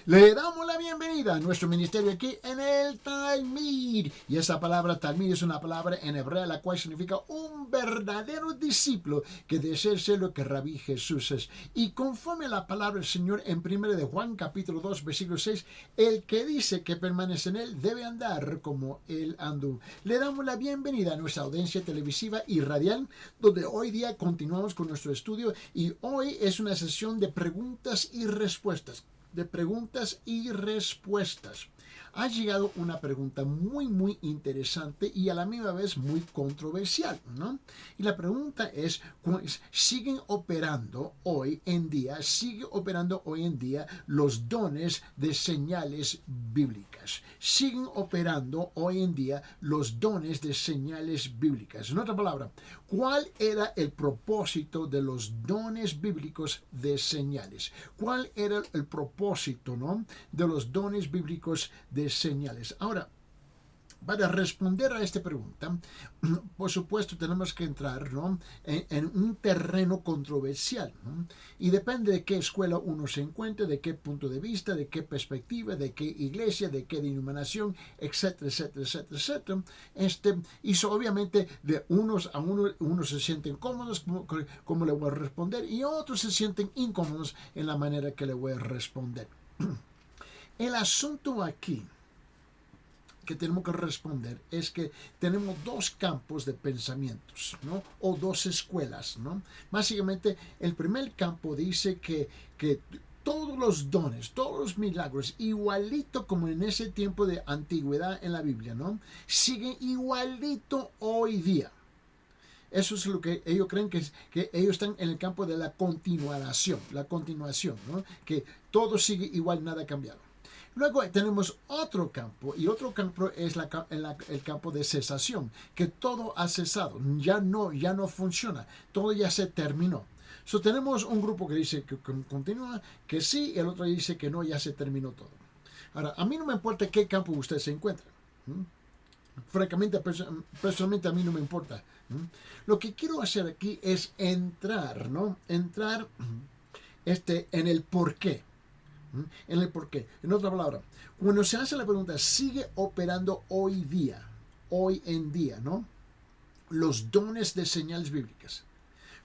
Le damos la bienvenida a nuestro ministerio aquí en el Talmud. Y esa palabra Talmud es una palabra en hebreo la cual significa un verdadero discípulo que desea ser lo que Rabí Jesús es. Y conforme a la palabra del Señor en 1 de Juan capítulo 2 versículo 6, el que dice que permanece en él debe andar como él andó. Le damos la bienvenida a nuestra audiencia televisiva y radial, donde hoy día continuamos con nuestro estudio y hoy es una sesión de preguntas y respuestas. Ha llegado una pregunta muy interesante y a la misma vez muy controversial, ¿no? Y la pregunta es, ¿sigue operando hoy en día los dones de señales bíblicas? ¿Siguen operando hoy en día los dones de señales bíblicas? En otra palabra, ¿cuál era el propósito de los dones bíblicos de señales? ¿Cuál era el propósito, ¿no?, de los dones bíblicos de señales? Ahora, para responder a esta pregunta, por supuesto tenemos que entrar, ¿no?, en un terreno controversial, ¿no? Y depende de qué escuela uno se encuentre, de qué punto de vista, de qué perspectiva, de qué iglesia, de qué denominación, etcétera. Y obviamente de unos se sienten cómodos como le voy a responder y otros se sienten incómodos en la manera que le voy a responder. El asunto aquí que tenemos que responder es que tenemos dos campos de pensamientos, ¿no?, o dos escuelas, ¿no? Básicamente, el primer campo dice que todos los dones, todos los milagros, igualito como en ese tiempo de antigüedad en la Biblia, ¿no?, siguen igualito hoy día. Eso es lo que ellos creen, que ellos están en el campo de la continuación, ¿no?, que todo sigue igual, nada ha cambiado. Luego tenemos otro campo, y otro campo es el campo de cesación, que todo ha cesado, ya no funciona, todo ya se terminó. Tenemos un grupo que dice que continúa, que sí, y el otro dice que no, ya se terminó todo. Ahora, a mí no me importa qué campo usted se encuentra. Francamente, personalmente a mí no me importa. Lo que quiero hacer aquí es entrar en el porqué. En el porqué. En otra palabra, cuando se hace la pregunta, ¿sigue operando hoy en día, ¿no?, los dones de señales bíblicas?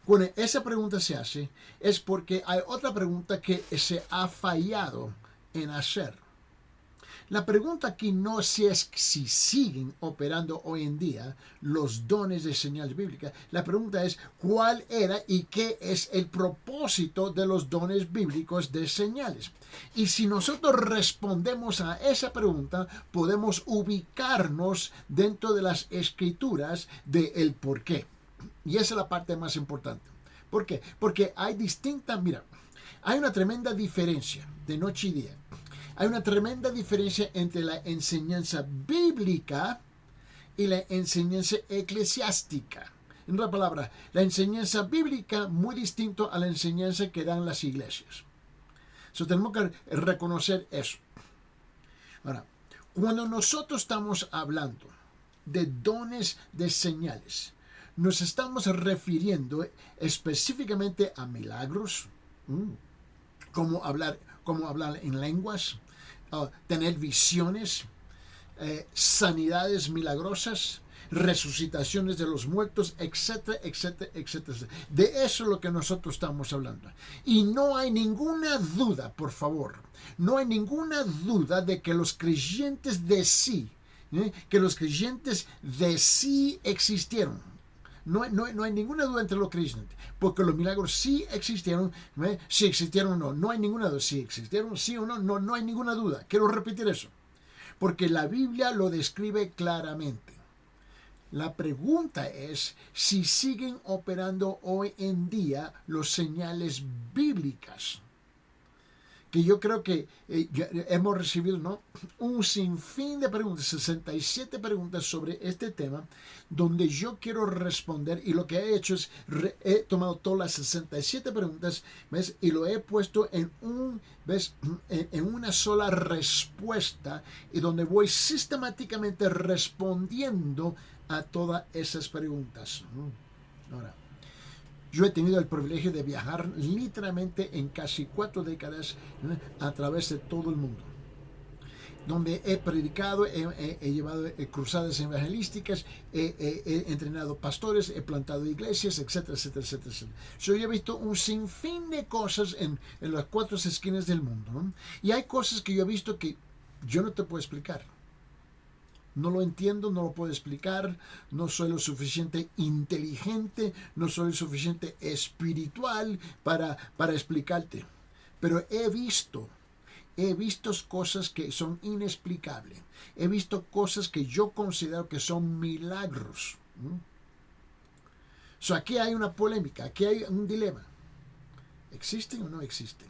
Cuando esa pregunta se hace, es porque hay otra pregunta que se ha fallado en hacer. La pregunta aquí no es si siguen operando hoy en día los dones de señales bíblicas. La pregunta es cuál era y qué es el propósito de los dones bíblicos de señales. Y si nosotros respondemos a esa pregunta, podemos ubicarnos dentro de las escrituras del por qué. Y esa es la parte más importante. ¿Por qué? Porque hay una tremenda diferencia de noche y día. Hay una tremenda diferencia entre la enseñanza bíblica y la enseñanza eclesiástica. En otra palabra, la enseñanza bíblica muy distinto a la enseñanza que dan las iglesias. Tenemos que reconocer eso. Ahora, cuando nosotros estamos hablando de dones de señales, nos estamos refiriendo específicamente a milagros, como hablar en lenguas, tener visiones, sanidades milagrosas, resucitaciones de los muertos, etcétera. De eso es lo que nosotros estamos hablando. Y no hay ninguna duda, por favor, de que los creyentes de sí existieron. No hay ninguna duda entre los creyentes, porque los milagros sí existieron, si existieron o no. No hay ninguna duda. Si existieron, sí o no, no hay ninguna duda. Quiero repetir eso, porque la Biblia lo describe claramente. La pregunta es si siguen operando hoy en día los señales bíblicas. Que yo creo que hemos recibido, ¿no?, un sinfín de preguntas, 67 preguntas sobre este tema, donde yo quiero responder, y lo que he hecho es he tomado todas las 67 preguntas, ¿ves?, y lo he puesto en una sola respuesta, y donde voy sistemáticamente respondiendo a todas esas preguntas. Ahora, Yo he tenido el privilegio de viajar literalmente en casi 4 décadas a través de todo el mundo, donde he predicado, he llevado cruzadas evangelísticas, he entrenado pastores, he plantado iglesias, etcétera, etcétera, etcétera, etcétera. Yo he visto un sinfín de cosas en las 4 esquinas del mundo, ¿no? Y hay cosas que yo he visto que yo no te puedo explicar. No lo entiendo, no lo puedo explicar, no soy lo suficiente inteligente, no soy lo suficiente espiritual para explicarte. Pero he visto cosas que son inexplicables. He visto cosas que yo considero que son milagros. So, aquí hay una polémica, aquí hay un dilema. ¿Existen o no existen?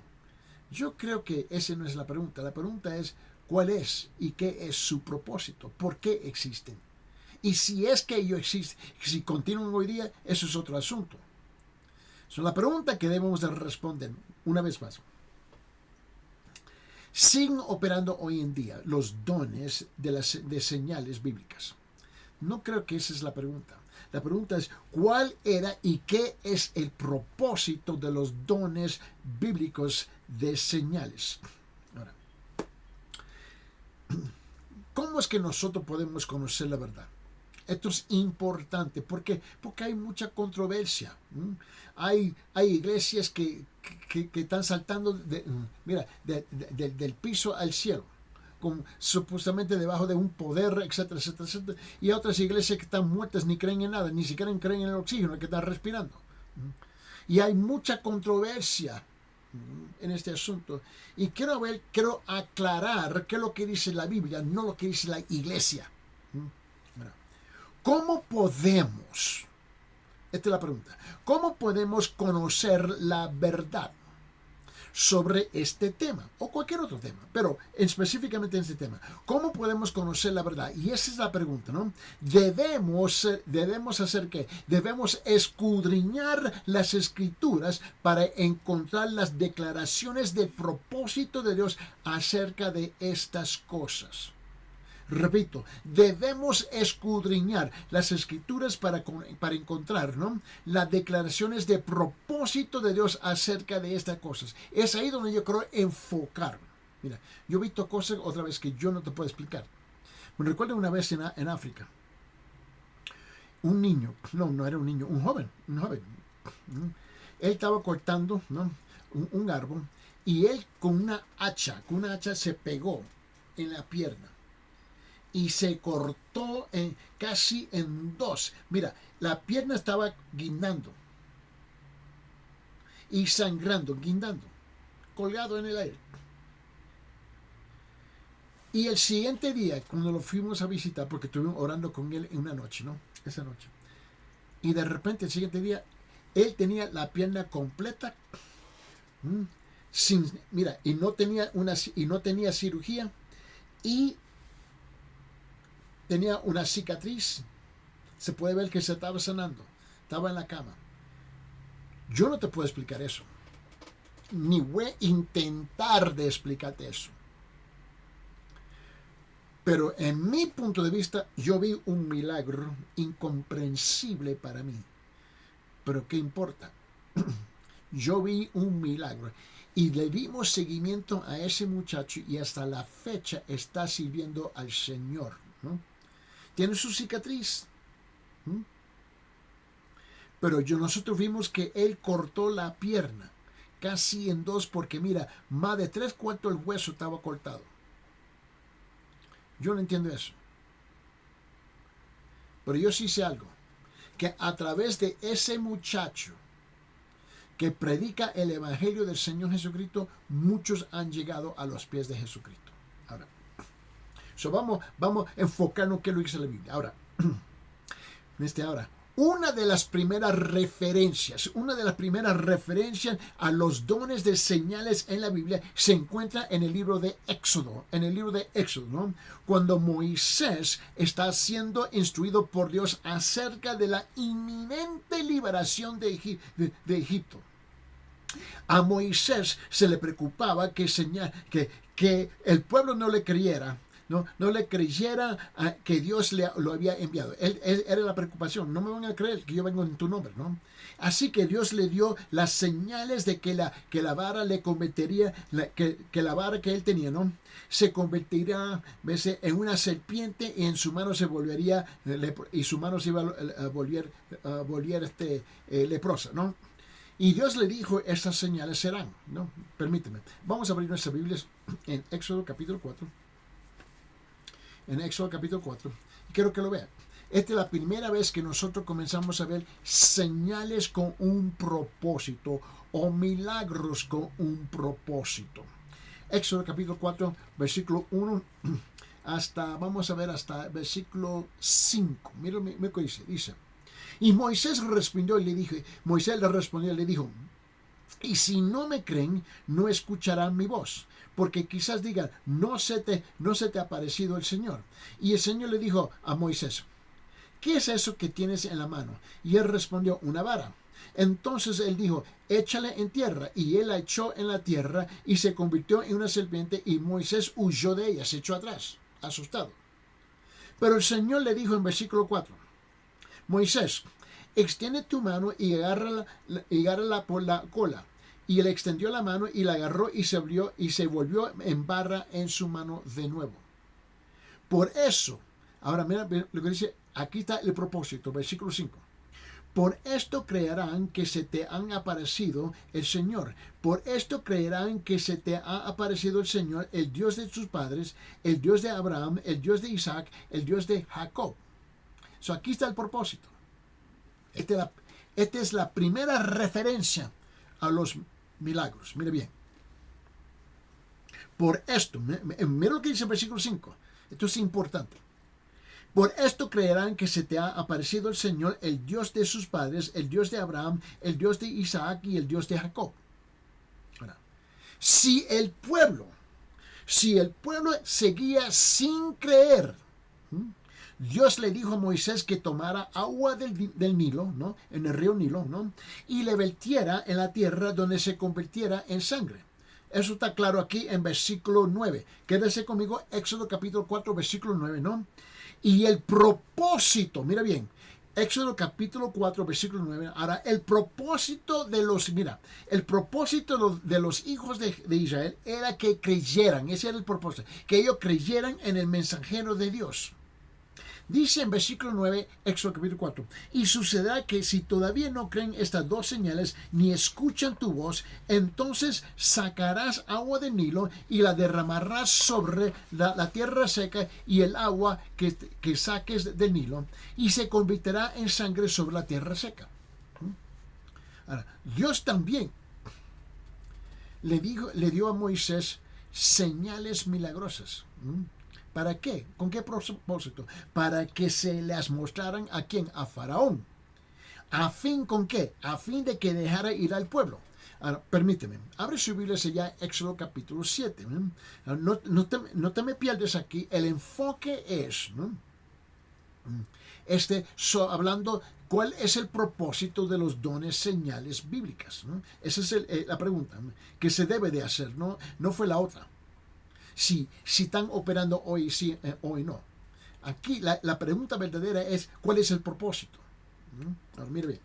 Yo creo que esa no es la pregunta. La pregunta es, ¿cuál es y qué es su propósito? ¿Por qué existen? Y si es que ellos existen, si continúan hoy día, eso es otro asunto. Es la pregunta que debemos de responder una vez más. ¿Siguen operando hoy en día los dones de señales bíblicas? No creo que esa es la pregunta. La pregunta es, ¿cuál era y qué es el propósito de los dones bíblicos de señales? Ahora, ¿cómo es que nosotros podemos conocer la verdad? Esto es importante. ¿Por qué? Porque hay mucha controversia. Hay iglesias que están saltando del piso al cielo, supuestamente debajo de un poder, etcétera, etcétera, etcétera. Y otras iglesias que están muertas, ni creen en nada, ni siquiera creen en el oxígeno que están respirando. Y hay mucha controversia en este asunto. Y quiero aclarar qué es lo que dice la Biblia, no lo que dice la iglesia. ¿Cómo podemos? Esta es la pregunta. ¿Cómo podemos conocer la verdad sobre este tema o cualquier otro tema, pero específicamente en este tema? ¿Cómo podemos conocer la verdad? Y esa es la pregunta, ¿no? Debemos hacer ¿qué? Debemos escudriñar las escrituras para encontrar las declaraciones del propósito de Dios acerca de estas cosas. Repito, debemos escudriñar las escrituras para encontrar, ¿no?, las declaraciones de propósito de Dios acerca de estas cosas. Es ahí donde yo creo enfocarme. Mira, yo he visto cosas otra vez que yo no te puedo explicar. Me recuerdo una vez en África, un niño, no era un niño, un joven. Él estaba cortando, ¿no?, un árbol, y él con una hacha se pegó en la pierna. Y se cortó casi en 2. Mira, la pierna estaba guindando. Y sangrando, guindando. Colgado en el aire. Y el siguiente día, cuando lo fuimos a visitar, porque estuvimos orando con él en una noche, ¿no? Esa noche. Y de repente el siguiente día, él tenía la pierna completa. Y no tenía cirugía. Y tenía una cicatriz. Se puede ver que se estaba sanando. Estaba en la cama. Yo no te puedo explicar eso. Ni voy a intentar de explicarte eso. Pero en mi punto de vista, yo vi un milagro incomprensible para mí. Pero ¿qué importa? Yo vi un milagro. Y le dimos seguimiento a ese muchacho y hasta la fecha está sirviendo al Señor, ¿no? Tiene su cicatriz. Pero nosotros vimos que él cortó la pierna casi en 2 porque mira, más de 3/4 del hueso estaba cortado. Yo no entiendo eso. Pero yo sí sé algo. Que a través de ese muchacho que predica el Evangelio del Señor Jesucristo, muchos han llegado a los pies de Jesucristo. Ahora, vamos a enfocarnos en qué lo dice la Biblia. Ahora, una de las primeras referencias a los dones de señales en la Biblia se encuentra en el libro de Éxodo, ¿no? Cuando Moisés está siendo instruido por Dios acerca de la inminente liberación de Egipto. A Moisés se le preocupaba que el pueblo no le creyera no le creyera que Dios lo había enviado. Él era la preocupación. No me van a creer que yo vengo en tu nombre, ¿no? Así que Dios le dio las señales de que la vara le convertiría, que la vara que él tenía, ¿no? Se convertirá, ¿ves?, en una serpiente y en su mano se volvería, y su mano se iba a volver leprosa, ¿no? Y Dios le dijo, estas señales serán, ¿no? Permíteme. Vamos a abrir nuestras Biblias en Éxodo capítulo 4. En Éxodo capítulo 4. Y quiero que lo vean. Esta es la primera vez que nosotros comenzamos a ver señales con un propósito o milagros con un propósito. Éxodo capítulo 4, versículo 1 vamos a ver hasta versículo 5. Mira lo que dice. Y Moisés le respondió y le dijo, y si no me creen, no escucharán mi voz, porque quizás digan, no se te ha parecido el Señor. Y el Señor le dijo a Moisés, ¿qué es eso que tienes en la mano? Y él respondió, una vara. Entonces él dijo, échale en tierra. Y él la echó en la tierra y se convirtió en una serpiente, y Moisés huyó de ella, se echó atrás, asustado. Pero el Señor le dijo en versículo 4, Moisés, extiende tu mano y agárrala por la cola. Y él extendió la mano y la agarró y se volvió en barra en su mano de nuevo. Por eso, ahora mira lo que dice, aquí está el propósito, versículo 5. Por esto creerán que se te han aparecido el Señor. Por esto creerán que se te ha aparecido el Señor, el Dios de tus padres, el Dios de Abraham, el Dios de Isaac, el Dios de Jacob. So, aquí está el propósito. Esta es la primera referencia a los milagros. Mire bien. Por esto, mira lo que dice el versículo 5. Esto es importante. Por esto creerán que se te ha aparecido el Señor, el Dios de sus padres, el Dios de Abraham, el Dios de Isaac y el Dios de Jacob. Ahora, si el pueblo seguía sin creer, Dios le dijo a Moisés que tomara agua del Nilo, ¿no?, en el río Nilo, ¿no?, y le vertiera en la tierra donde se convirtiera en sangre. Eso está claro aquí en versículo 9. Quédese conmigo, Éxodo capítulo 4, versículo 9, ¿no? Y el propósito, mira bien, Éxodo capítulo 4, versículo 9. Ahora, el propósito de los hijos de Israel era que creyeran. Ese era el propósito, que ellos creyeran en el mensajero de Dios. Dice en versículo 9, Éxodo capítulo 4, y sucederá que si todavía no creen estas dos señales, ni escuchan tu voz, entonces sacarás agua del Nilo y la derramarás sobre la tierra seca, y el agua que saques del Nilo, y se convertirá en sangre sobre la tierra seca. Ahora, Dios también le dio a Moisés señales milagrosas. ¿Para qué? ¿Con qué propósito? Para que se las mostraran a quién, a Faraón. ¿A fin con qué? A fin de que dejara ir al pueblo. Ahora, permíteme, abre su Biblia ya, Éxodo capítulo 7. No te me pierdes aquí. El enfoque es, ¿no?, hablando cuál es el propósito de los dones señales bíblicas, ¿no? Esa es la pregunta, ¿no?, que se debe de hacer, no fue la otra. Si están operando hoy, sí, hoy no. Aquí la pregunta verdadera es, ¿cuál es el propósito? Ahora, mire bien.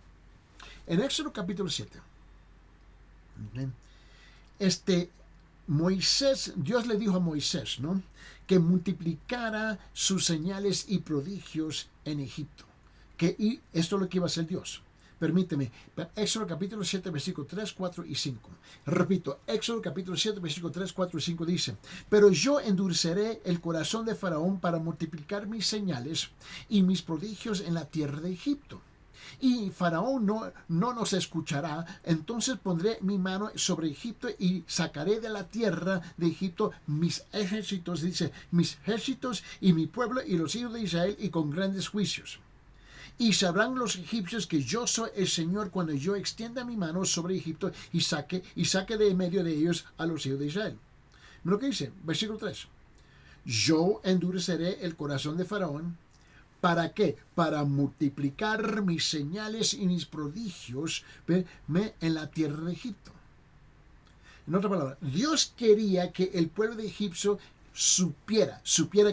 En Éxodo capítulo 7, Dios le dijo a Moisés, ¿no?, que multiplicara sus señales y prodigios en Egipto. Y esto es lo que iba a hacer Dios. Permíteme, Éxodo capítulo 7, versículos 3, 4 y 5. Repito, Éxodo capítulo 7, versículos 3, 4 y 5 dice, pero yo endureceré el corazón de Faraón para multiplicar mis señales y mis prodigios en la tierra de Egipto. Y Faraón no nos escuchará, entonces pondré mi mano sobre Egipto y sacaré de la tierra de Egipto mis ejércitos, dice, mis ejércitos y mi pueblo y los hijos de Israel, y con grandes juicios. Y sabrán los egipcios que yo soy el Señor cuando yo extienda mi mano sobre Egipto y saque de en medio de ellos a los hijos de Israel. Mira lo que dice, versículo 3. Yo endureceré el corazón de Faraón. ¿Para qué? Para multiplicar mis señales y mis prodigios en la tierra de Egipto. En otra palabra, Dios quería que el pueblo de Egipto supiera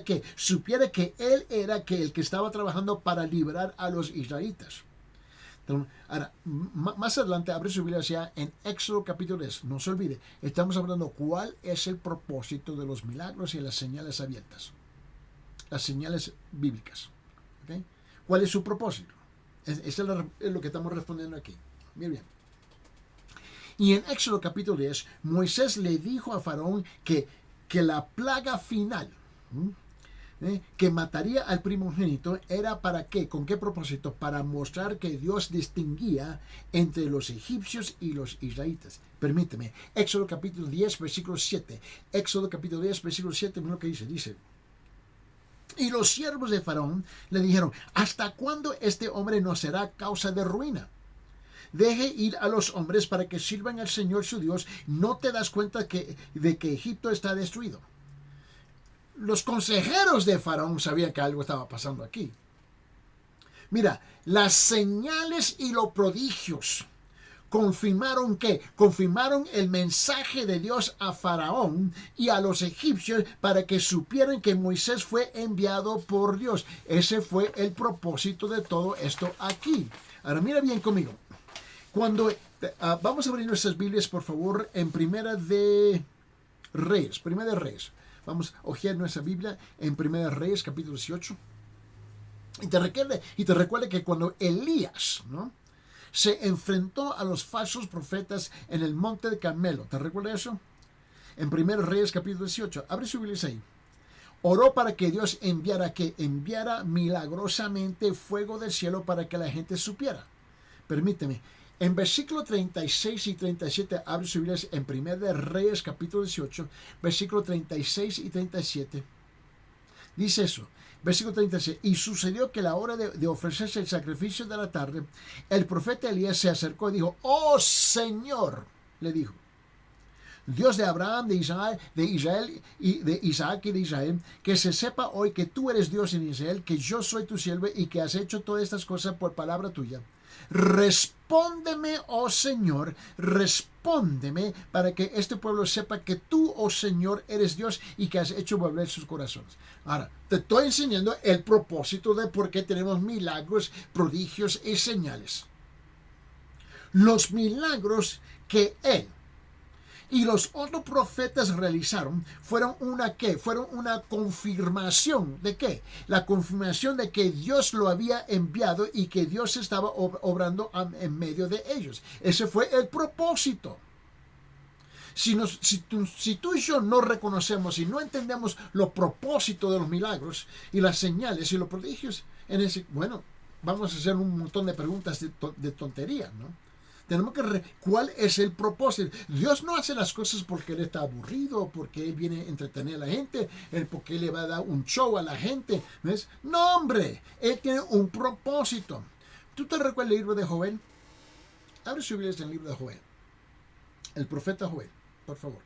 que él era el que estaba trabajando para liberar a los israelitas. Ahora, más adelante abre su Biblia hacia en Éxodo capítulo 10. No se olvide, estamos hablando cuál es el propósito de los milagros y las señales abiertas. Las señales bíblicas. ¿Okay? ¿Cuál es su propósito? Eso es lo que estamos respondiendo aquí. Bien. Y en Éxodo capítulo 10, Moisés le dijo a Faraón que la plaga final, que mataría al primogénito, era para qué, con qué propósito, para mostrar que Dios distinguía entre los egipcios y los israelitas. Permíteme, Éxodo capítulo 10, versículo 7. Éxodo capítulo 10, versículo 7, mira lo que dice. Y los siervos de Faraón le dijeron, ¿hasta cuándo este hombre nos será causa de ruina? Deje ir a los hombres para que sirvan al Señor su Dios. ¿No te das cuenta de que Egipto está destruido? Los consejeros de Faraón sabían que algo estaba pasando aquí. Mira, las señales y los prodigios confirmaron el mensaje de Dios a Faraón y a los egipcios para que supieran que Moisés fue enviado por Dios. Ese fue el propósito de todo esto aquí. Ahora mira bien conmigo. Cuando vamos a abrir nuestras Biblias, por favor, en Primera de Reyes. Vamos a hojear nuestra Biblia en Primera de Reyes, capítulo 18. Y te recuerde que cuando Elías, ¿no?, se enfrentó a los falsos profetas en el monte de Carmelo, ¿te recuerda eso? En Primera de Reyes, capítulo 18. Abre su Biblia ahí. Oró para que Dios enviara milagrosamente fuego del cielo para que la gente supiera. Permíteme. En versículo 36 y 37, abre su Biblia en Primera de Reyes, capítulo 18, versículo 36 y 37. Dice eso, versículo 36. Y sucedió que a la hora de ofrecerse el sacrificio de la tarde, el profeta Elías se acercó y dijo, «Oh Señor», le dijo, «Dios de Abraham, de Israel y de Isaac y de Israel, que se sepa hoy que tú eres Dios en Israel, que yo soy tu siervo y que has hecho todas estas cosas por palabra tuya. Respóndeme, oh Señor, respóndeme para que este pueblo sepa que tú, oh Señor, eres Dios y que has hecho volver sus corazones». Ahora, te estoy enseñando el propósito de por qué tenemos milagros, prodigios y señales. Los milagros que él y los otros profetas realizaron fueron una confirmación de qué, la confirmación de que Dios lo había enviado y que Dios estaba obrando en medio de ellos. Ese fue el propósito. Si tú y yo no reconocemos y no entendemos los propósitos de los milagros y las señales y los prodigios, vamos a hacer un montón de preguntas de tontería, ¿no? Tenemos que ¿cuál es el propósito? Dios no hace las cosas porque Él está aburrido, porque Él viene a entretener a la gente, porque Él le va a dar un show a la gente. ¿Ves? No, hombre, Él tiene un propósito. ¿Tú te recuerdas el libro de Joel? Abre su Biblia en el libro de Joel. El profeta Joel, por favor.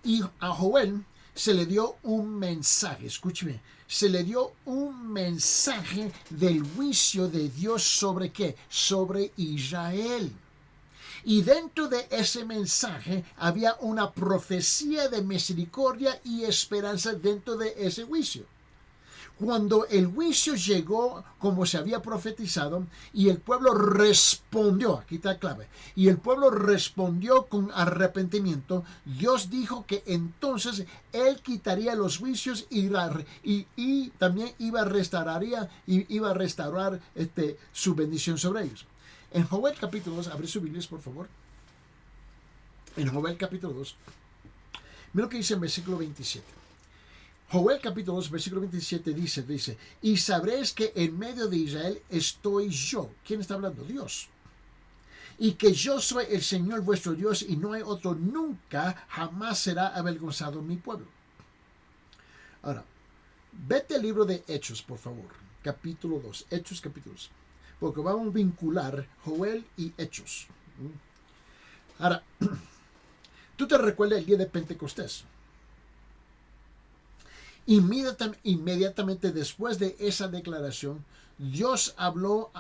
Y a Joel se le dio un mensaje, escúcheme, se le dio un mensaje del juicio de Dios ¿sobre qué? Sobre Israel. Y dentro de ese mensaje había una profecía de misericordia y esperanza dentro de ese juicio. Cuando el juicio llegó como se había profetizado y el pueblo respondió, aquí está la clave, y el pueblo respondió con arrepentimiento, Dios dijo que entonces Él quitaría los juicios y también iba a restaurar su bendición sobre ellos. En Joel capítulo 2, abre sus Biblias por favor. En Joel capítulo 2, mira lo que dice en versículo 27. Joel capítulo 2, versículo 27 dice, y sabréis que en medio de Israel estoy yo. ¿Quién está hablando? Dios. Y que yo soy el Señor vuestro Dios y no hay otro, nunca, jamás será avergonzado mi pueblo. Ahora, vete al libro de Hechos, por favor. Capítulo 2. Hechos capítulo 2. Porque vamos a vincular Joel y Hechos. Ahora, ¿tú te recuerdas el día de Pentecostés? Inmediatamente después de esa declaración, Dios habló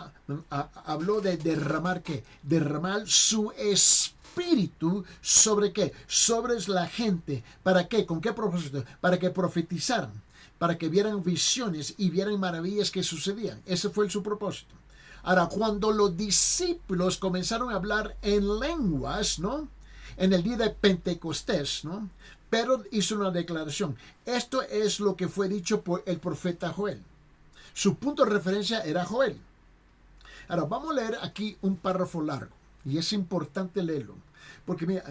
de derramar ¿qué? Derramar su espíritu sobre ¿qué? Sobre la gente. ¿Para qué? ¿Con qué propósito? Para que profetizaran, para que vieran visiones y vieran maravillas que sucedían. Ese fue su propósito. Ahora, cuando los discípulos comenzaron a hablar en lenguas, ¿no? En el día de Pentecostés, ¿no? Pedro hizo una declaración. Esto es lo que fue dicho por el profeta Joel. Su punto de referencia era Joel. Ahora, vamos a leer aquí un párrafo largo. Y es importante leerlo. Porque mira,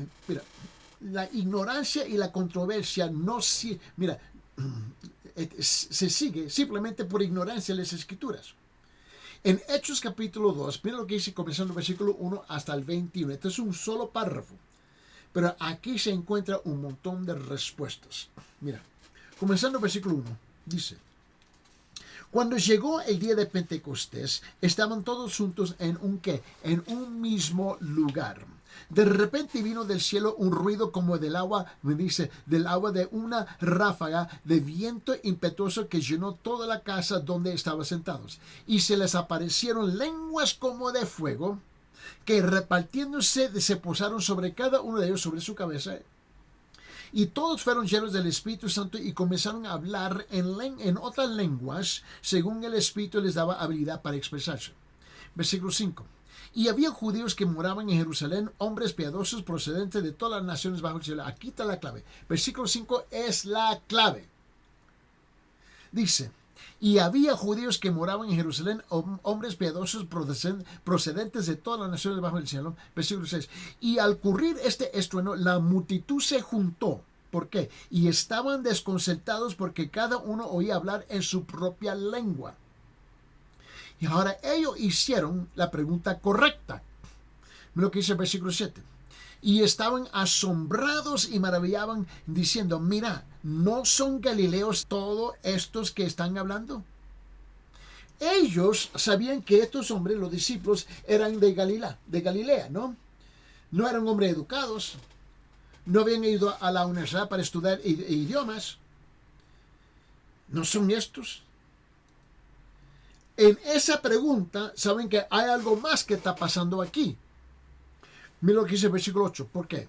la ignorancia y la controversia no se sigue simplemente por ignorancia de las escrituras. En Hechos capítulo 2, mira lo que dice comenzando el versículo 1 hasta el 21. Este es un solo párrafo. Pero aquí se encuentra un montón de respuestas. Mira, comenzando el versículo 1, dice: cuando llegó el día de Pentecostés, estaban todos juntos en un mismo lugar. De repente vino del cielo un ruido como del agua, me dice, del agua de una ráfaga de viento impetuoso que llenó toda la casa donde estaban sentados. Y se les aparecieron lenguas como de fuego, que repartiéndose se posaron sobre cada uno de ellos, sobre su cabeza. Y todos fueron llenos del Espíritu Santo y comenzaron a hablar en otras lenguas, según el Espíritu les daba habilidad para expresarse. Versículo 5. Y había judíos que moraban en Jerusalén, hombres piadosos procedentes de todas las naciones bajo el cielo. Aquí está la clave. Versículo 5 es la clave. Dice: y había judíos que moraban en Jerusalén, hombres piadosos procedentes de todas las naciones bajo el cielo. Versículo 6. Y al ocurrir este estruendo, la multitud se juntó. ¿Por qué? Y estaban desconcertados porque cada uno oía hablar en su propia lengua. Y ahora ellos hicieron la pregunta correcta. Mira lo que dice el versículo 7. Y estaban asombrados y maravillaban diciendo: mira, ¿no son galileos todos estos que están hablando? Ellos sabían que estos hombres, los discípulos, eran de Galilea, ¿no? No eran hombres educados, no habían ido a la universidad para estudiar idiomas. ¿No son estos? En esa pregunta saben que hay algo más que está pasando aquí. Mira lo que dice el versículo 8. ¿Por qué?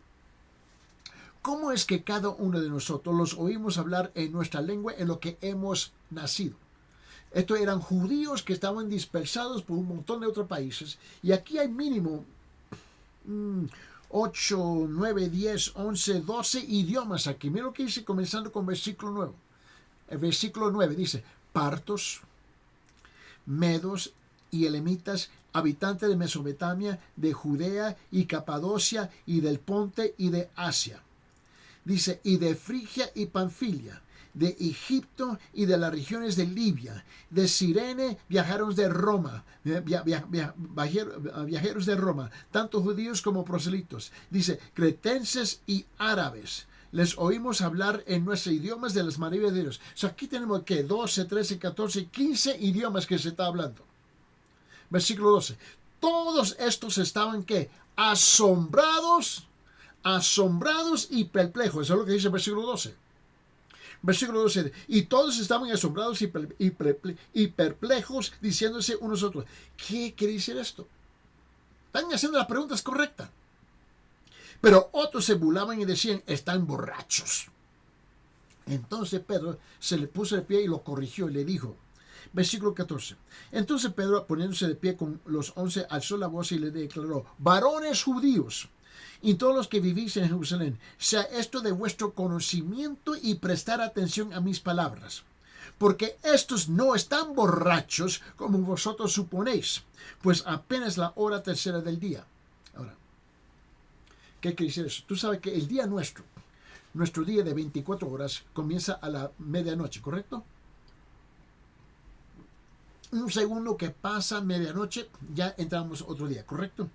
¿Cómo es que cada uno de nosotros los oímos hablar en nuestra lengua en lo que hemos nacido? Estos eran judíos que estaban dispersados por un montón de otros países. Y aquí hay mínimo 8, 9, 10, 11, 12 idiomas aquí. Mira lo que dice comenzando con versículo 9. El versículo 9 dice: partos, medos y elamitas, habitantes de Mesopotamia, de Judea y Capadocia y del Ponte y de Asia. Dice: y de Frigia y Panfilia, de Egipto y de las regiones de Libia, de Cirene, viajeros de Roma, viajeros de Roma, tanto judíos como proselitos. Dice: cretenses y árabes. Les oímos hablar en nuestros idiomas de las maravillas de Dios. O sea, aquí tenemos que 12, 13, 14, 15 idiomas que se está hablando. Versículo 12. Todos estos estaban ¿qué? Asombrados y perplejos. Eso es lo que dice el versículo 12. Versículo 12. Y todos estaban asombrados y perplejos, diciéndose unos a otros: ¿qué quiere decir esto? Están haciendo las preguntas correctas. Pero otros se burlaban y decían: están borrachos. Entonces Pedro se le puso de pie y lo corrigió y le dijo, versículo 14. Entonces Pedro, poniéndose de pie con los 11, alzó la voz y le declaró: varones judíos y todos los que vivís en Jerusalén, sea esto de vuestro conocimiento y prestar atención a mis palabras. Porque estos no están borrachos como vosotros suponéis, pues apenas la hora tercera del día. Ahora, ¿qué quiere decir eso? Tú sabes que el día nuestro día de 24 horas comienza a la medianoche, ¿correcto? Un segundo que pasa medianoche, ya entramos otro día, ¿correcto?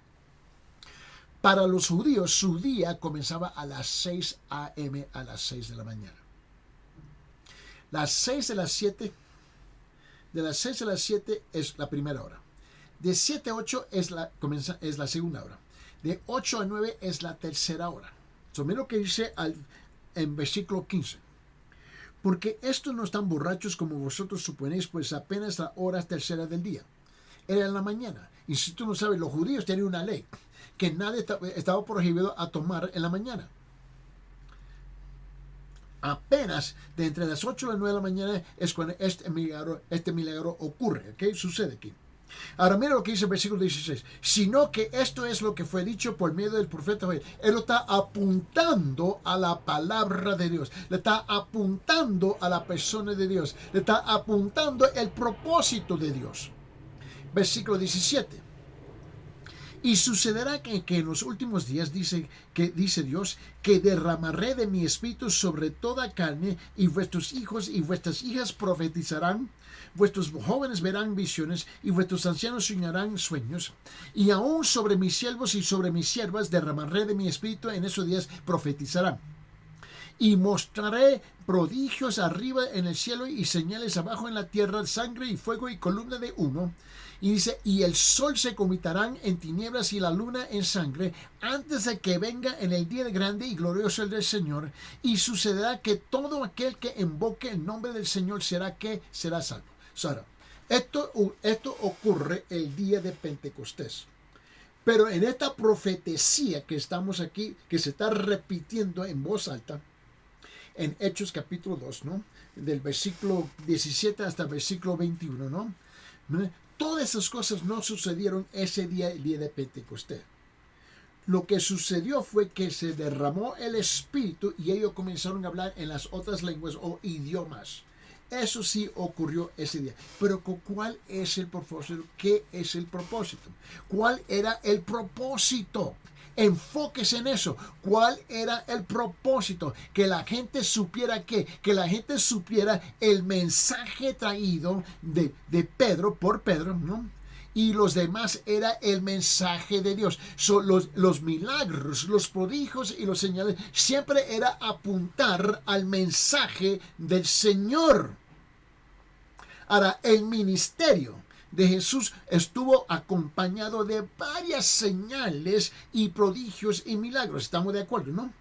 Para los judíos, su día comenzaba a las 6 a.m., a las 6 de la mañana. Las 6 de las 7, de las 6 a las 7 es la primera hora. De 7 a 8 es la segunda hora. De 8 a 9 es la tercera hora. Mira lo que dice en versículo 15. porque estos no están borrachos como vosotros suponéis, pues apenas la hora tercera del día. Era en la mañana. Y si tú no sabes, los judíos tenían una ley que nadie estaba prohibido a tomar en la mañana. Apenas de entre las 8 y las 9 de la mañana es cuando este milagro ocurre. ¿Ok? Sucede aquí. Ahora mira lo que dice el versículo 16. Sino que esto es lo que fue dicho por medio del profeta Joel. Él lo está apuntando a la palabra de Dios. Le está apuntando a la persona de Dios. Le está apuntando el propósito de Dios. Versículo 17. Y sucederá que en los últimos días, dice Dios, que derramaré de mi espíritu sobre toda carne, y vuestros hijos y vuestras hijas profetizarán, vuestros jóvenes verán visiones, y vuestros ancianos soñarán sueños, y aún sobre mis siervos y sobre mis siervas derramaré de mi espíritu, en esos días profetizarán. Y mostraré prodigios arriba en el cielo y señales abajo en la tierra, sangre y fuego y columna de humo. Y dice, y el sol se convertirán en tinieblas y la luna en sangre, antes de que venga en el día grande y glorioso del Señor. Y sucederá que todo aquel que invoque el nombre del Señor será salvo. Ahora, esto ocurre el día de Pentecostés. Pero en esta profecía que estamos aquí, que se está repitiendo en voz alta, en Hechos capítulo 2, ¿no? Del versículo 17 hasta el versículo 21, ¿no? Todas esas cosas no sucedieron ese día, el día de Pentecostés. Lo que sucedió fue que se derramó el Espíritu y ellos comenzaron a hablar en las otras lenguas o idiomas. Eso sí ocurrió ese día. Pero ¿cuál es el propósito? ¿Qué es el propósito? ¿Cuál era el propósito? Enfóquese en eso. ¿Cuál era el propósito? Que la gente supiera que la gente supiera el mensaje traído de Pedro, por Pedro, ¿no? Y los demás era el mensaje de Dios. Los milagros, los prodigios y los señales siempre era apuntar al mensaje del Señor. Ahora, el ministerio de Jesús estuvo acompañado de varias señales y prodigios y milagros. ¿Estamos de acuerdo, no?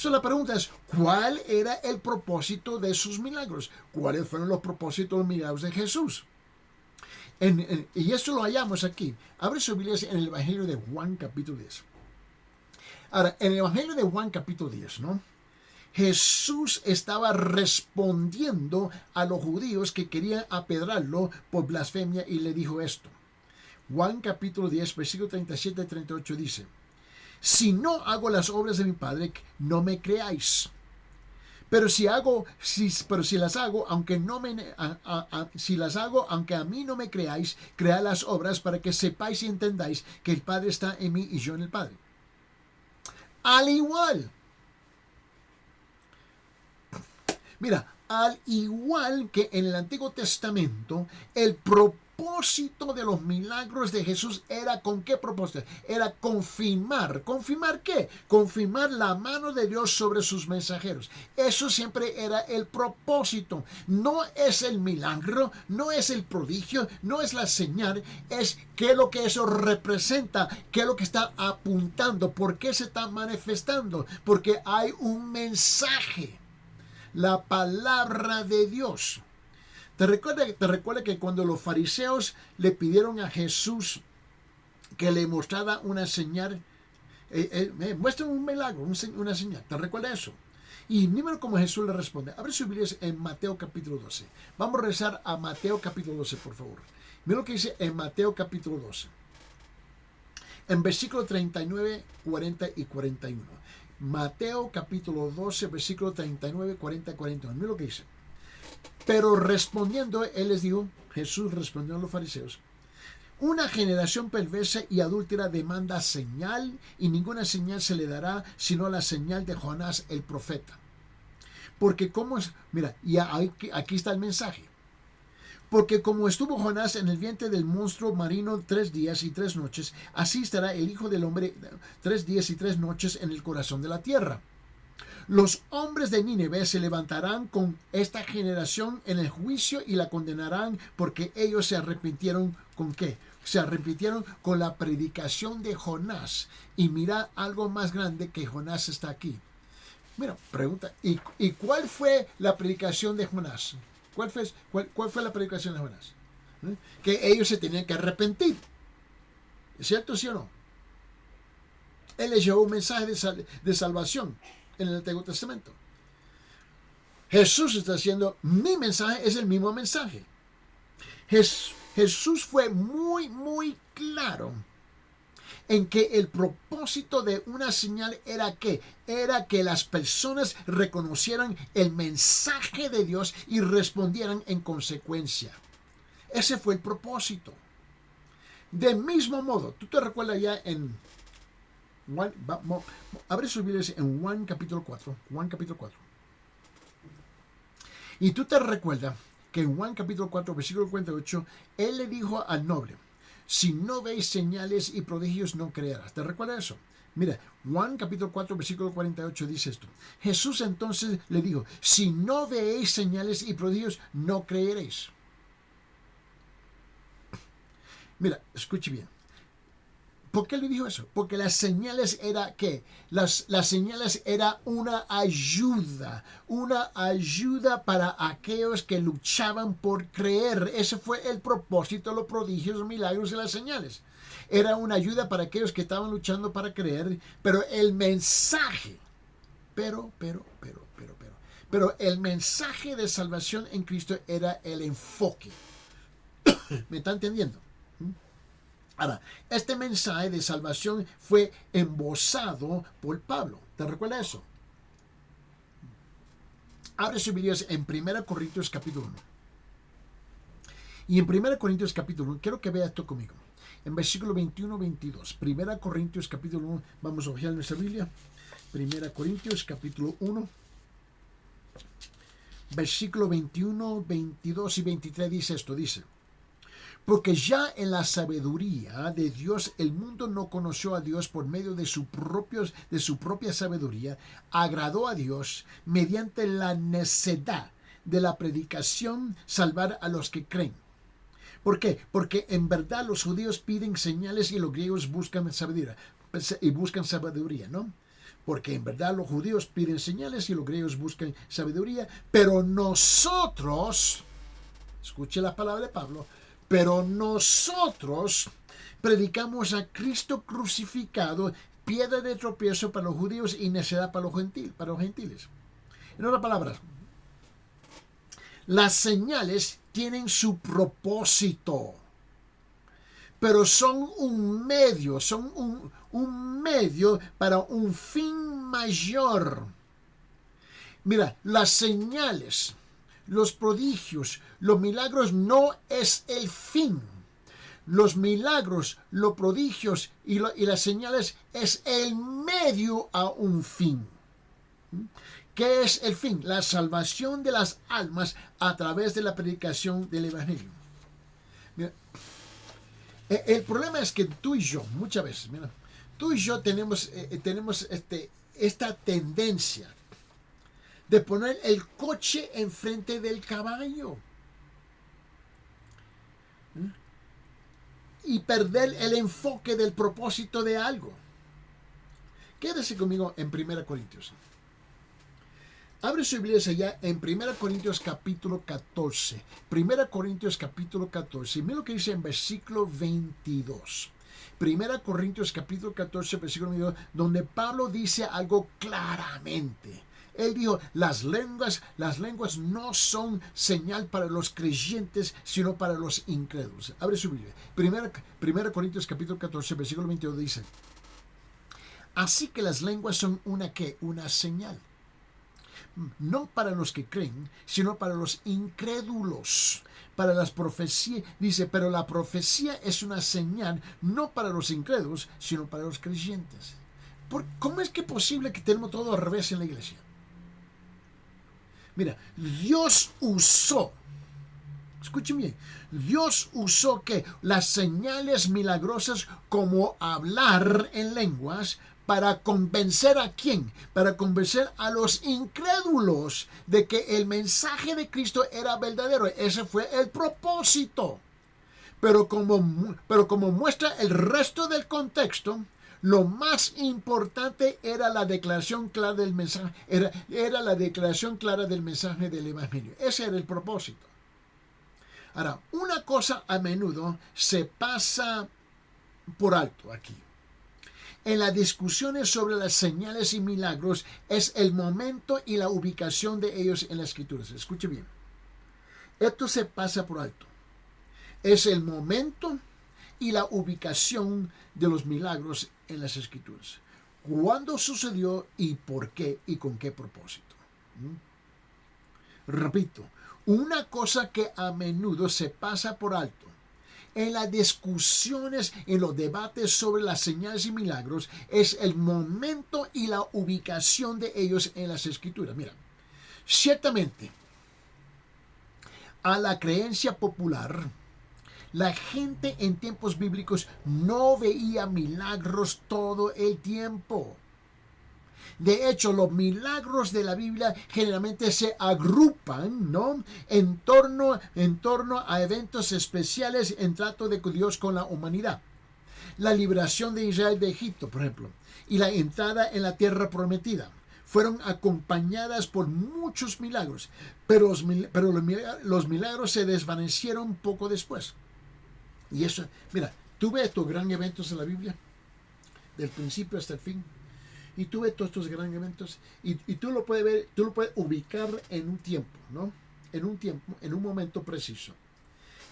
La pregunta es, ¿cuál era el propósito de sus milagros? ¿Cuáles fueron los propósitos de los milagros de Jesús? Y esto lo hallamos aquí. Abre su Biblia en el Evangelio de Juan capítulo 10. Ahora, en el Evangelio de Juan capítulo 10, ¿no? Jesús estaba respondiendo a los judíos que querían apedrarlo por blasfemia y le dijo esto. Juan capítulo 10, versículo 37 y 38 dice, si no hago las obras de mi Padre, no me creáis. Pero si las hago, aunque a mí no me creáis, cread las obras para que sepáis y entendáis que el Padre está en mí y yo en el Padre. Al igual que en el Antiguo Testamento, el propósito de los milagros de Jesús era ¿con qué propósito? Era confirmar. ¿Confirmar qué? Confirmar la mano de Dios sobre sus mensajeros. Eso siempre era el propósito. No es el milagro, no es el prodigio, no es la señal, es qué es lo que eso representa, qué es lo que está apuntando, por qué se está manifestando, porque hay un mensaje. La palabra de Dios. ¿Te recuerda que cuando los fariseos le pidieron a Jesús que le mostrara una señal, muestra un milagro, una señal? ¿Te recuerda eso? Y mira cómo Jesús le responde. Abre su Biblia en Mateo capítulo 12. Vamos a regresar a Mateo capítulo 12, por favor. Mira lo que dice en Mateo capítulo 12. En versículo 39, 40 y 41. Mateo capítulo 12, versículo 39, 40 y 41. Mira lo que dice. Pero respondiendo, él les dijo, Jesús respondió a los fariseos, una generación perversa y adúltera demanda señal, y ninguna señal se le dará sino la señal de Jonás el profeta. Porque como es, mira, y aquí está el mensaje. Porque como estuvo Jonás en el vientre del monstruo marino 3 días y 3 noches, así estará el Hijo del Hombre 3 días y 3 noches en el corazón de la tierra. Los hombres de Nínive se levantarán con esta generación en el juicio y la condenarán porque ellos se arrepintieron ¿con qué? Se arrepintieron con la predicación de Jonás. Y mira, algo más grande que Jonás está aquí. Mira, pregunta, ¿y cuál fue la predicación de Jonás? ¿Cuál fue la predicación de Jonás? Que ellos se tenían que arrepentir. ¿Es cierto, sí o no? Él les llevó un mensaje de salvación en el Antiguo Testamento. Jesús está diciendo, mi mensaje es el mismo mensaje. Jesús fue muy, muy claro en que el propósito de una señal era que las personas reconocieran el mensaje de Dios y respondieran en consecuencia. Ese fue el propósito. De mismo modo, tú te recuerdas ya en abre sus Biblias en Juan capítulo 4. Juan capítulo 4. Y tú te recuerdas que en Juan capítulo 4, versículo 48, él le dijo al noble, si no veis señales y prodigios no creerás. ¿Te recuerdas eso? Mira, Juan capítulo 4, versículo 48 dice esto. Jesús entonces le dijo, si no veis señales y prodigios no creeréis. Mira, escuche bien. ¿Por qué le dijo eso? Porque las señales era ¿qué? Las señales era una ayuda para aquellos que luchaban por creer. Ese fue el propósito de los prodigios, los milagros y las señales. Era una ayuda para aquellos que estaban luchando para creer, pero el mensaje, pero el mensaje de salvación en Cristo era el enfoque. ¿Me está entendiendo? Ahora, este mensaje de salvación fue embosado por Pablo. ¿Te recuerdas eso? Abre sus Biblias en 1 Corintios capítulo 1. Y en 1 Corintios capítulo 1, quiero que vea esto conmigo. En versículo 21-22. 1 Corintios capítulo 1, vamos a ojear nuestra Biblia. 1 Corintios capítulo 1. Versículo 21, 22 y 23 dice esto, dice. Porque ya en la sabiduría de Dios el mundo no conoció a Dios por medio de su propia sabiduría, agradó a Dios mediante la necedad de la predicación salvar a los que creen. ¿Por qué? Porque en verdad los judíos piden señales y los griegos buscan sabiduría, ¿no? Porque en verdad los judíos piden señales y los griegos buscan sabiduría, pero nosotros, escuche la palabra de Pablo, pero nosotros predicamos a Cristo crucificado, piedra de tropiezo para los judíos y necedad para los gentiles. En otras palabras, las señales tienen su propósito, pero son un medio, un medio para un fin mayor. Mira, las señales, los prodigios, los milagros no es el fin. Los milagros, los prodigios y las señales es el medio a un fin. ¿Qué es el fin? La salvación de las almas a través de la predicación del Evangelio. Mira, el problema es que tú y yo, muchas veces, mira, tú y yo tenemos esta tendencia de poner el coche enfrente del caballo y perder el enfoque del propósito de algo. Quédese conmigo en 1 Corintios. Abre su Biblia allá en 1 Corintios capítulo 14. 1 Corintios capítulo 14. Mira lo que dice en versículo 22. 1 Corintios capítulo 14, versículo 22, donde Pablo dice algo claramente. Él dijo, las lenguas no son señal para los creyentes, sino para los incrédulos. Abre su Biblia. 1 Corintios capítulo 14, versículo 22 dice, así que las lenguas son una señal. No para los que creen, sino para los incrédulos. Para las profecías, dice, pero la profecía es una señal, no para los incrédulos, sino para los creyentes. ¿Cómo es que es posible que tenemos todo al revés en la iglesia? Mira, Dios usó, escuchen bien, Dios usó que las señales milagrosas como hablar en lenguas para convencer a quién, para convencer a los incrédulos de que el mensaje de Cristo era verdadero. Ese fue el propósito. Pero como muestra el resto del contexto, Lo más importante era la declaración clara del mensaje, era la declaración clara del mensaje del Evangelio. Ese era el propósito. Ahora, una cosa a menudo se pasa por alto aquí. En las discusiones sobre las señales y milagros es el momento y la ubicación de ellos en las Escrituras. Escuche bien. Esto se pasa por alto. Es el momento y la ubicación de los milagros en las Escrituras. ¿Cuándo sucedió y por qué y con qué propósito? Repito, una cosa que a menudo se pasa por alto en las discusiones, en los debates sobre las señales y milagros, es el momento y la ubicación de ellos en las Escrituras. Mira, ciertamente, a la creencia popular, la gente en tiempos bíblicos no veía milagros todo el tiempo. De hecho, los milagros de la Biblia generalmente se agrupan, ¿no?, en torno a eventos especiales en trato de Dios con la humanidad. La liberación de Israel de Egipto, por ejemplo, y la entrada en la tierra prometida fueron acompañadas por muchos milagros, pero los milagros se desvanecieron poco después. Y eso, mira, tú ves estos grandes eventos en la Biblia, del principio hasta el fin. Y tú ves todos estos grandes eventos y tú lo puedes ver, tú lo puedes ubicar en un tiempo, ¿no? En un tiempo, en un momento preciso.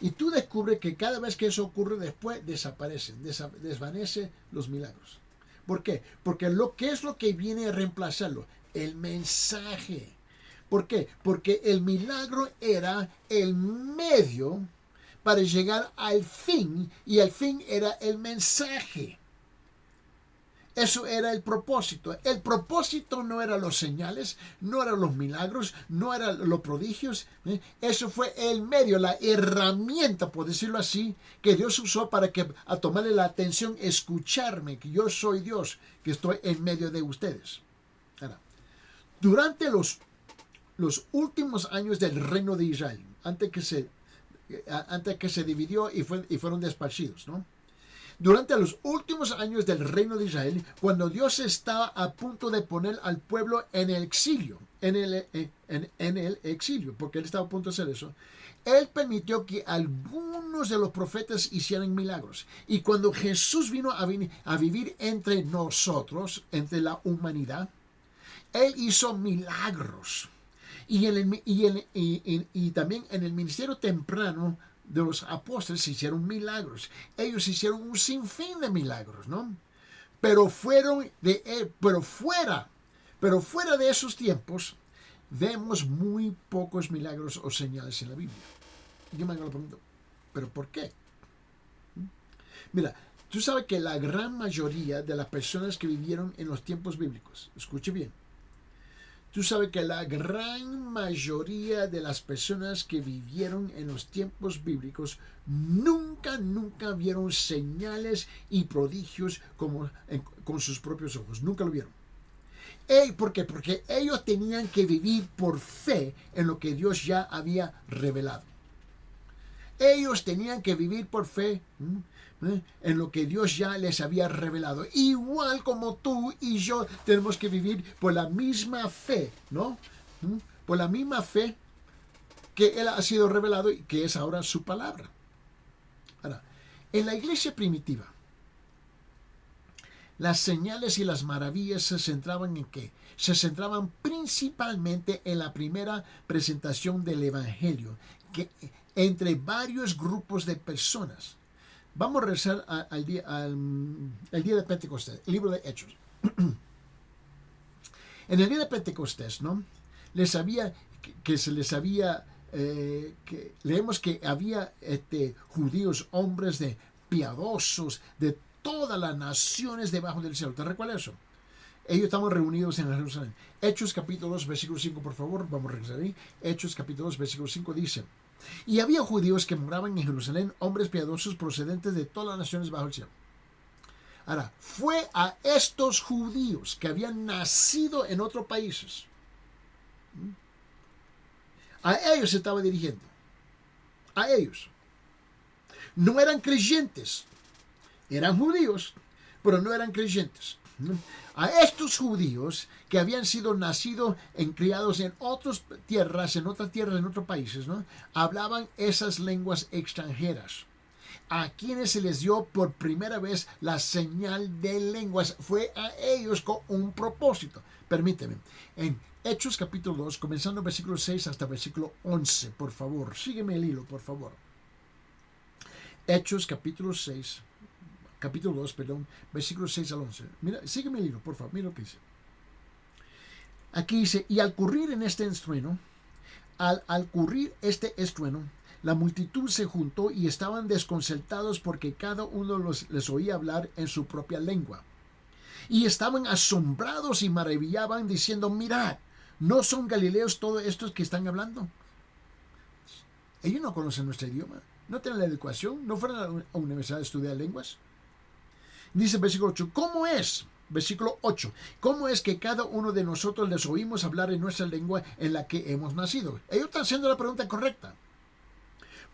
Y tú descubres que cada vez que eso ocurre después desvanece los milagros. ¿Por qué? Porque ¿qué es lo que viene a reemplazarlo? El mensaje. ¿Por qué? Porque el milagro era el medio para llegar al fin y el fin era el mensaje. Eso era el propósito. El propósito no eran los señales, no eran los milagros, no eran los prodigios. Eso fue el medio, la herramienta, por decirlo así, que Dios usó para a tomarle la atención, escucharme, que yo soy Dios, que estoy en medio de ustedes. Ahora, durante los últimos años del reino de Israel, antes que se dividió y fueron desparcidos, ¿no? Durante los últimos años del reino de Israel, cuando Dios estaba a punto de poner al pueblo en el exilio, porque Él estaba a punto de hacer eso, Él permitió que algunos de los profetas hicieran milagros. Y cuando Jesús vino a vivir entre nosotros, entre la humanidad, Él hizo milagros. Y también en el ministerio temprano de los apóstoles se hicieron milagros. Ellos hicieron un sinfín de milagros, ¿no? Pero fuera de esos tiempos, vemos muy pocos milagros o señales en la Biblia. Yo me hago la pregunta, ¿pero por qué? Mira, tú sabes que la gran mayoría de las personas que vivieron en los tiempos bíblicos, escuche bien, tú sabes que la gran mayoría de las personas que vivieron en los tiempos bíblicos nunca vieron señales y prodigios con sus propios ojos. Nunca lo vieron. ¿Por qué? Porque ellos tenían que vivir por fe en lo que Dios ya había revelado. Ellos tenían que vivir por fe en lo que Dios ya les había revelado. Igual como tú y yo tenemos que vivir por la misma fe, ¿no? Por la misma fe que Él ha sido revelado y que es ahora su palabra. Ahora, en la iglesia primitiva, las señales y las maravillas se centraban en qué? Se centraban principalmente en la primera presentación del Evangelio, que entre varios grupos de personas. Vamos a regresar al día de Pentecostés, el libro de Hechos. En el día de Pentecostés, ¿no? Leemos que había judíos, hombres piadosos de todas las naciones debajo del cielo. ¿Te recuerdas eso? Ellos estaban reunidos en Jerusalén. Hechos capítulo 2, versículo 5, por favor. Vamos a regresar ahí. Hechos capítulo 2, versículo 5 dice: y había judíos que moraban en Jerusalén, hombres piadosos procedentes de todas las naciones bajo el cielo. Ahora, fue a estos judíos que habían nacido en otros países. A ellos se estaba dirigiendo. A ellos. No eran creyentes. Eran judíos. pero no eran creyentes. A estos judíos que habían sido nacidos criados en otras tierras, en otros países, ¿no? Hablaban esas lenguas extranjeras. A quienes se les dio por primera vez la señal de lenguas fue a ellos con un propósito. Permíteme, en Hechos capítulo 2, comenzando en versículo 6 hasta versículo 11, por favor, sígueme el hilo, por favor. Hechos capítulo 2, versículo 6 al 11. Mira, sígueme el hilo, por favor, mira lo que dice. Aquí dice, y al ocurrir este estruendo, la multitud se juntó y estaban desconcertados porque cada uno les oía hablar en su propia lengua. Y estaban asombrados y maravillaban diciendo, mirad, ¿no son galileos todos estos que están hablando? Ellos no conocen nuestro idioma, no tienen la educación, no fueron a la universidad a estudiar lenguas. Dice versículo 8, ¿cómo es? Versículo 8, ¿cómo es que cada uno de nosotros les oímos hablar en nuestra lengua en la que hemos nacido? Ellos están haciendo la pregunta correcta.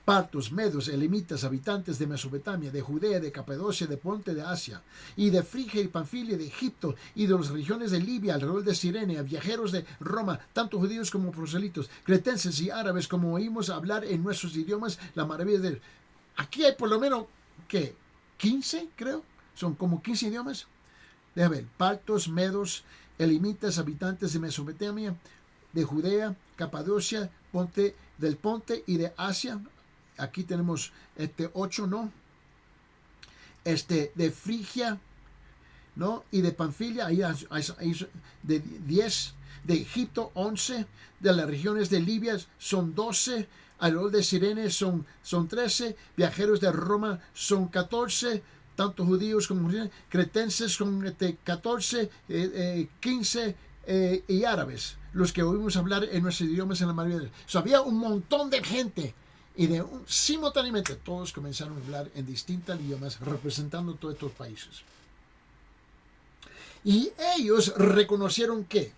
Partos, medos, elamitas, habitantes de Mesopotamia, de Judea, de Capadocia, de Ponte de Asia, y de Frigia y Panfilia, de Egipto, y de las regiones de Libia, alrededor de Sirene, viajeros de Roma, tanto judíos como proselitos, cretenses y árabes, como oímos hablar en nuestros idiomas, la maravilla de... Aquí hay por lo menos, ¿qué? 15, creo. Son como 15 idiomas. Déjame ver. Partos, medos, elamitas, habitantes de Mesopotamia, de Judea, Capadocia, del Ponte y de Asia. Aquí tenemos 8, ¿no? De Frigia, ¿no? Y de Panfilia, ahí de 10, de Egipto 11, de las regiones de Libia son 12, alrededor de Sirene son 13, viajeros de Roma son 14, tanto judíos como cretenses son 14, 15 y árabes, los que oímos hablar en nuestros idiomas en la mayoría. Había un montón de gente. Y simultáneamente todos comenzaron a hablar en distintos idiomas representando todos estos países. Y ellos reconocieron ¿qué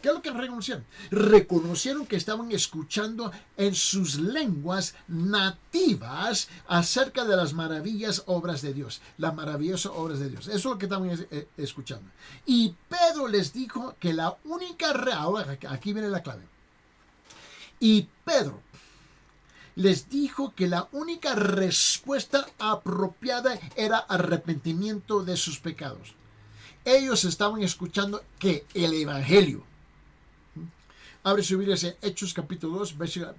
es lo que reconocieron? Reconocieron que estaban escuchando en sus lenguas nativas acerca de las maravillosas obras de Dios. Las maravillosas obras de Dios. Eso es lo que estaban escuchando. Y Pedro les dijo que la única... Ahora, aquí viene la clave. Y Pedro les dijo que la única respuesta apropiada era arrepentimiento de sus pecados. Ellos estaban escuchando que el Evangelio. Abre su Biblia en Hechos capítulo 2,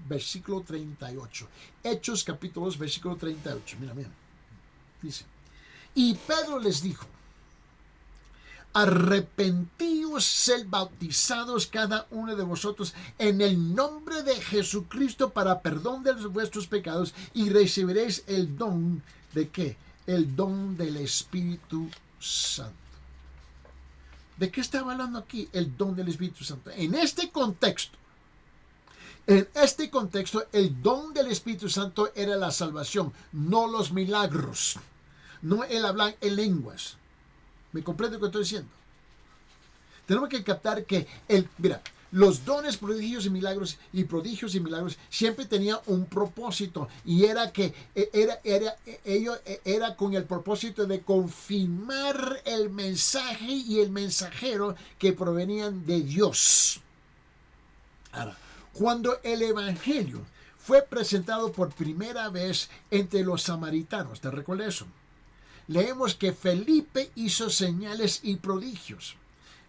versículo 38. Hechos capítulo 2, versículo 38. Mira. Dice, y Pedro les dijo, arrepentíos, sed bautizados cada uno de vosotros en el nombre de Jesucristo para perdón de vuestros pecados y recibiréis el don ¿de qué? El don del Espíritu Santo. ¿De qué estaba hablando aquí? El don del Espíritu Santo. En este contexto, el don del Espíritu Santo era la salvación, no los milagros, no el hablar en lenguas. ¿Me comprende lo que estoy diciendo? Tenemos que captar que los dones, prodigios y milagros siempre tenían un propósito, y era que era con el propósito de confirmar el mensaje y el mensajero que provenían de Dios. Ahora, cuando el Evangelio fue presentado por primera vez entre los samaritanos, ¿te recuerdas eso? Leemos que Felipe hizo señales y prodigios.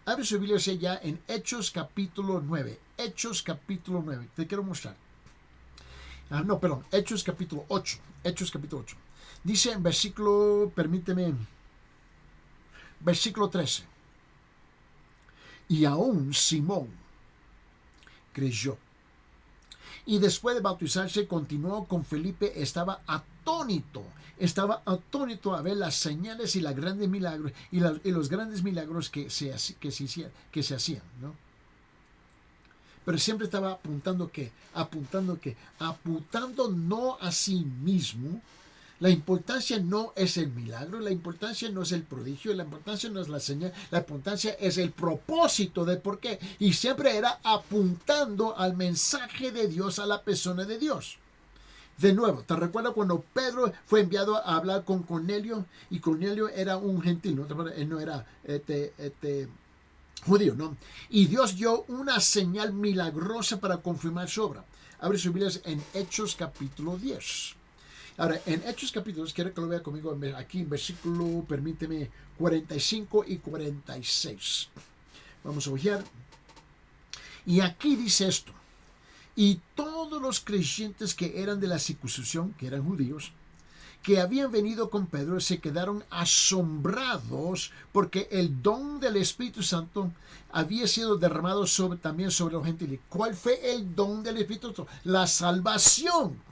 Abre su Biblia ya en Hechos capítulo 9. Hechos capítulo 9. Te quiero mostrar. Hechos capítulo 8. Hechos capítulo 8. Dice en versículo 13. Y aún Simón creyó. Y después de bautizarse, continuó con Felipe, estaba atónito a ver las señales y los grandes milagros y los grandes milagros que se hacían, ¿no? Pero siempre estaba apuntando no a sí mismo. La importancia no es el milagro, la importancia no es el prodigio, la importancia no es la señal, la importancia es el propósito de por qué. Y siempre era apuntando al mensaje de Dios, a la persona de Dios. De nuevo, ¿te recuerdas cuando Pedro fue enviado a hablar con Cornelio? Y Cornelio era un gentil, ¿no? Él no era judío, ¿no? Y Dios dio una señal milagrosa para confirmar su obra. Abre sus Biblias en Hechos capítulo 10. Ahora, en Hechos capítulo 10, quiero que lo vea conmigo aquí en versículo, permíteme, 45 y 46. Vamos a ojear. Y aquí dice esto. Y todos los creyentes que eran de la circuncisión, que eran judíos, que habían venido con Pedro, se quedaron asombrados porque el don del Espíritu Santo había sido derramado también sobre los gentiles. ¿Cuál fue el don del Espíritu Santo? La salvación.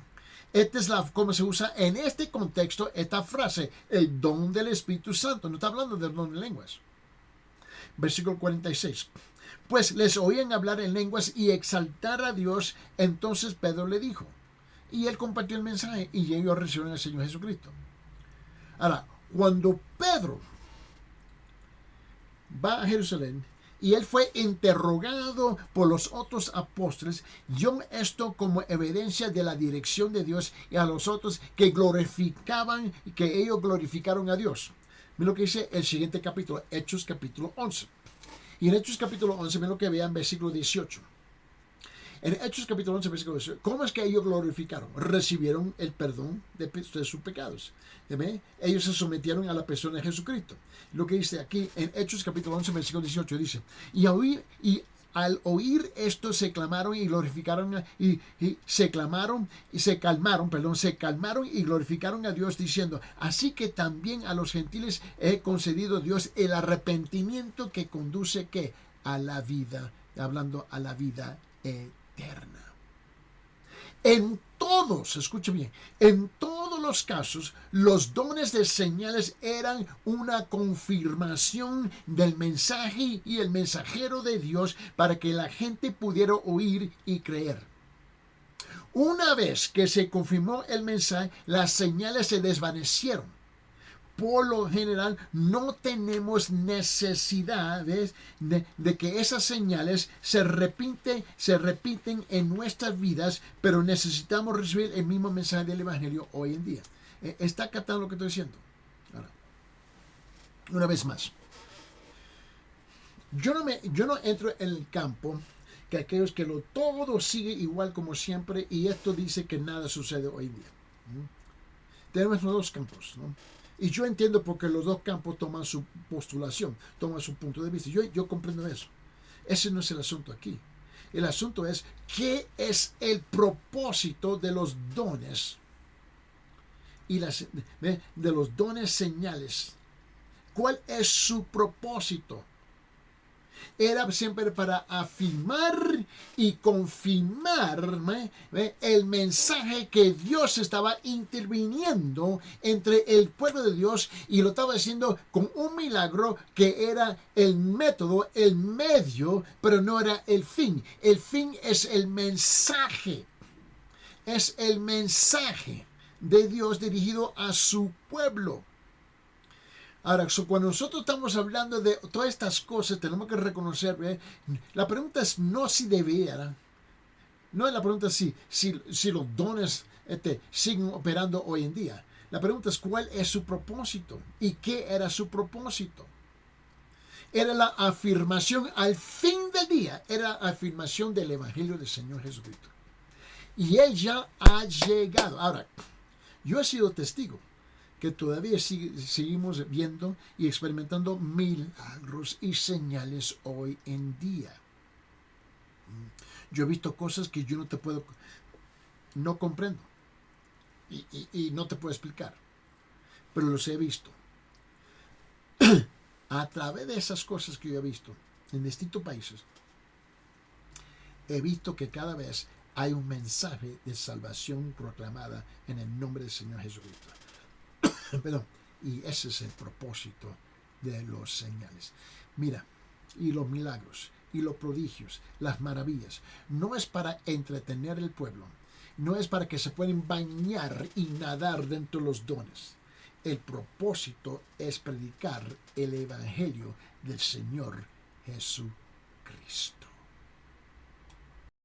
Esta es cómo se usa en este contexto esta frase, el don del Espíritu Santo. No está hablando del don de lenguas. Versículo 46. Pues les oían hablar en lenguas y exaltar a Dios. Entonces Pedro le dijo, y él compartió el mensaje y ellos recibieron al Señor Jesucristo. Ahora, cuando Pedro va a Jerusalén y él fue interrogado por los otros apóstoles, dio esto como evidencia de la dirección de Dios y a los otros que glorificaban, que ellos glorificaron a Dios. Mira lo que dice el siguiente capítulo, Hechos capítulo 11. Y en Hechos capítulo 11, ven lo que vean, versículo 18. En Hechos capítulo 11, versículo 18, ¿cómo es que ellos glorificaron? Recibieron el perdón de sus pecados. ¿Ve? Ellos se sometieron a la persona de Jesucristo. Lo que dice aquí en Hechos capítulo 11, versículo 18, dice, y al oír esto se clamaron y glorificaron se calmaron y glorificaron a Dios diciendo, así que también a los gentiles he concedido Dios el arrepentimiento que conduce ¿qué? A la vida, hablando a la vida eterna. En todos, escuche bien, en todos los casos, los dones de señales eran una confirmación del mensaje y el mensajero de Dios para que la gente pudiera oír y creer. Una vez que se confirmó el mensaje, las señales se desvanecieron. Por lo general, no tenemos necesidad de que esas señales se repiten en nuestras vidas, pero necesitamos recibir el mismo mensaje del Evangelio hoy en día. ¿Está captando lo que estoy diciendo? Ahora, una vez más. Yo no entro en el campo que aquellos que todo sigue igual como siempre y esto dice que nada sucede hoy en día. Tenemos los dos campos, ¿no? Y yo entiendo porque los dos campos toman su postulación, toman su punto de vista. Yo comprendo eso. Ese no es el asunto aquí. El asunto es, ¿qué es el propósito de los dones? Y de los dones señales. ¿Cuál es su propósito? Era siempre para afirmar y confirmar el mensaje que Dios estaba interviniendo entre el pueblo de Dios y lo estaba haciendo con un milagro que era el método, el medio, pero no era el fin. El fin es el mensaje. Es el mensaje de Dios dirigido a su pueblo. Ahora, cuando nosotros estamos hablando de todas estas cosas, tenemos que reconocer, la pregunta es no si debiera, no es la pregunta si los dones siguen operando hoy en día. La pregunta es cuál es su propósito y qué era su propósito. Era la afirmación al fin del día, era la afirmación del Evangelio del Señor Jesucristo. Y Él ya ha llegado. Ahora, yo he sido testigo que todavía seguimos viendo y experimentando milagros y señales hoy en día. Yo he visto cosas que yo no comprendo y no te puedo explicar, pero los he visto. A través de esas cosas que yo he visto en distintos países, he visto que cada vez hay un mensaje de salvación proclamada en el nombre del Señor Jesucristo. Perdón, y ese es el propósito de los señales. Mira, y los milagros, y los prodigios, las maravillas, no es para entretener al pueblo, no es para que se puedan bañar y nadar dentro de los dones. El propósito es predicar el Evangelio del Señor Jesucristo.